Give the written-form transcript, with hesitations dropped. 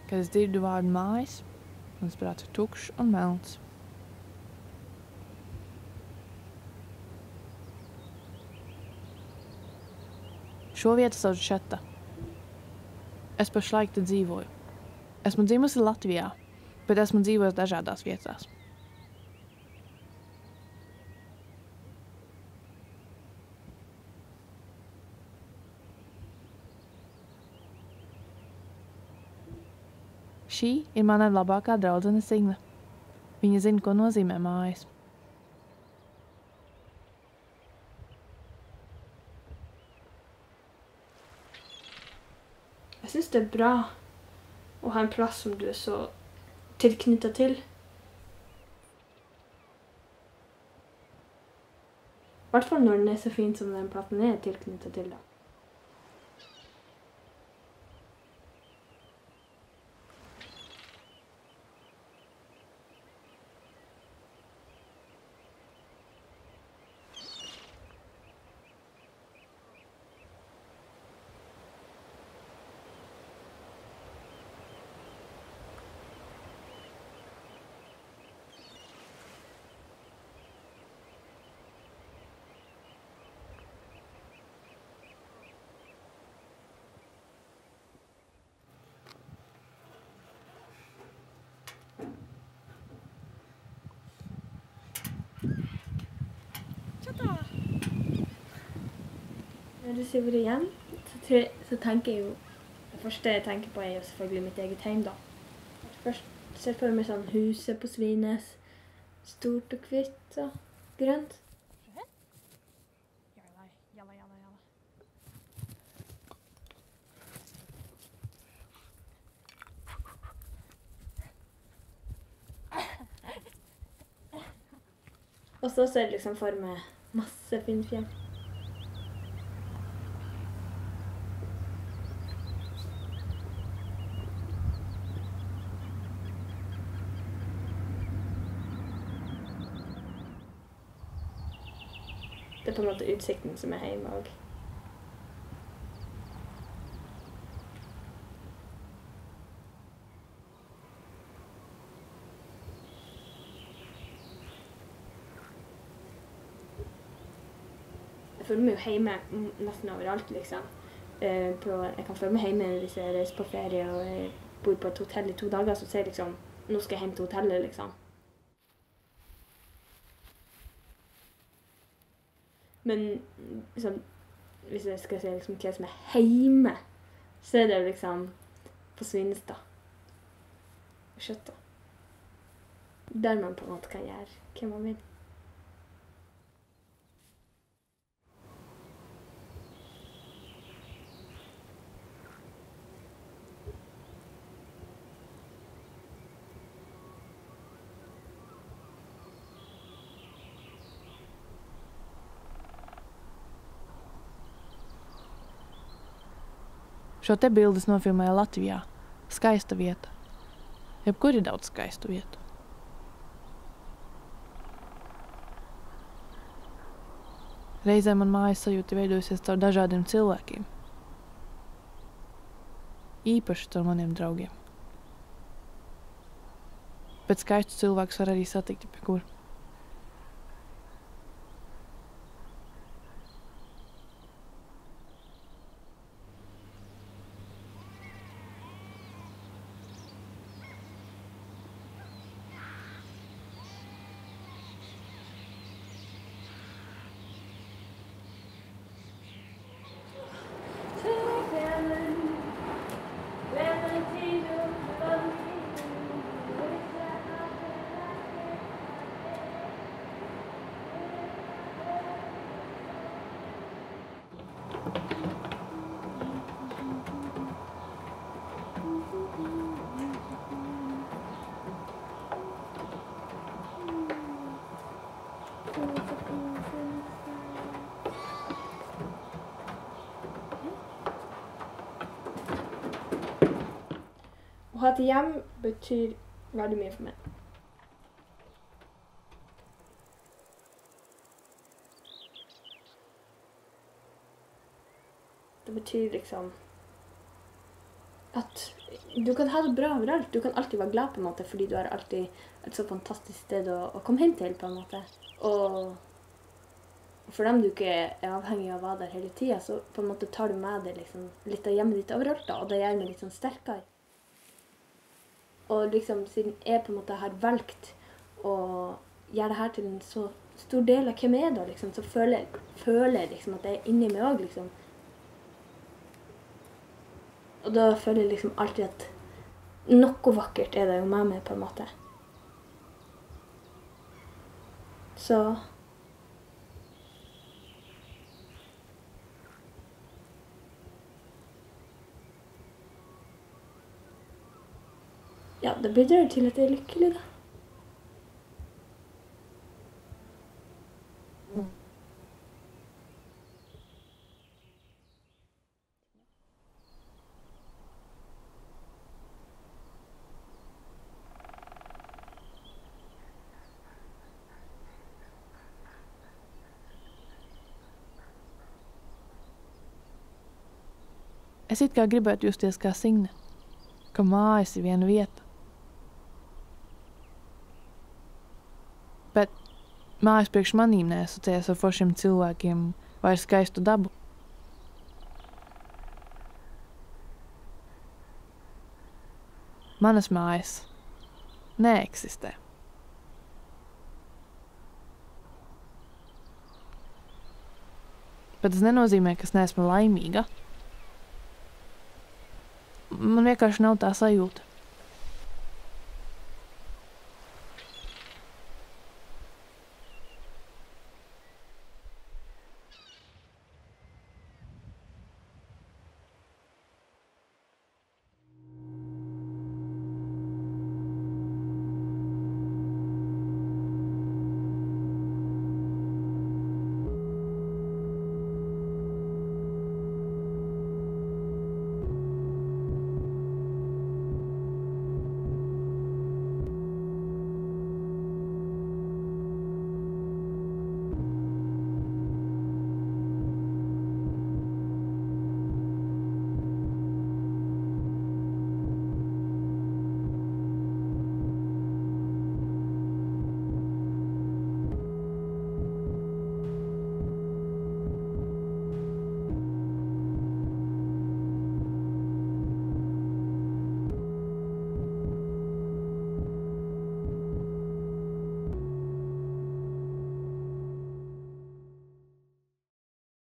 Kad es dzirdu vārdu mājas, mans prāts ir tukšs un melns. Šo vietu sauc Šeta. Es pašlaik te dzīvoju. Esmu dzimusi Latvijā, bet esmu dzīvojusi dažādās vietās. Šī ir mana labākā draudzene Signe. Viņa zina, ko nozīmē mājas. Jeg synes det er bra å ha en plass som du er så tilknyttet til. I hvert fall når den er så fin som den plassen er tilknyttet til da. Når du sier hvor igjen, så tenker jeg jo, det første jeg tenker på er jo selvfølgelig mitt eget heim da. Først ser jeg for meg sånn huset på Svines, stort og hvitt og grønt. Og så ser jeg liksom for meg masse fint fjell. Det er på en måte utsikten som er hjemme også. Jeg føler meg jo hjemme nesten overalt, liksom. Jeg kan føle meg hjemme hvis jeg reiser på ferie og jeg bor på et hotell i 2 dager, så ser jeg liksom, nå skal jeg hjem til hotellet, liksom. Men liksom, hvis jeg skal si liksom, hva som er hjemme, så er det liksom på Svinestad og Skjøtta. Der man på en måte kan gjøre hva man vil. Šo te bildes nofilmēja Latvijā. Skaista vieta. Jebkur ir daudz skaistu vietu. Reizē man mājas sajūta veidojusies caur dažādiem cilvēkiem. Īpaši caur maniem draugiem. Bet skaistus cilvēkus var arī satikt jebkur. Å ha et hjem betyr veldig mye for meg. Det betyr liksom at du kan ha det bra overalt. Du kan alltid være glad på en måte, fordi du har alltid et så fantastisk sted å komme hjem til på en måte. Og for dem du ikke er avhengig av å være der hele tiden, så på en måte tar du med deg liksom, litt av hjemmet ditt overalt da, og det gjør meg litt sånn sterkere. Og liksom, siden jeg på en måte har valgt å gjøre det her til en så stor del av hvem jeg er da, liksom, så føler jeg liksom at det er inni meg også, liksom. Og da føler jeg liksom alltid at noe vakkert er det jo med meg på en måte. Så ja, det bidrar til at jeg er lykkelig da. Es it kā gribētu justies kā Signe, ka mājas ir viena vieta. Bet mājas priekš manīm neasociējas ar foršiem cilvēkiem vai ar skaistu dabu. Manas mājas neeksistē. Bet tas nenozīmē, ka es neesmu laimīga. Man vienkārši nav tā sajūta.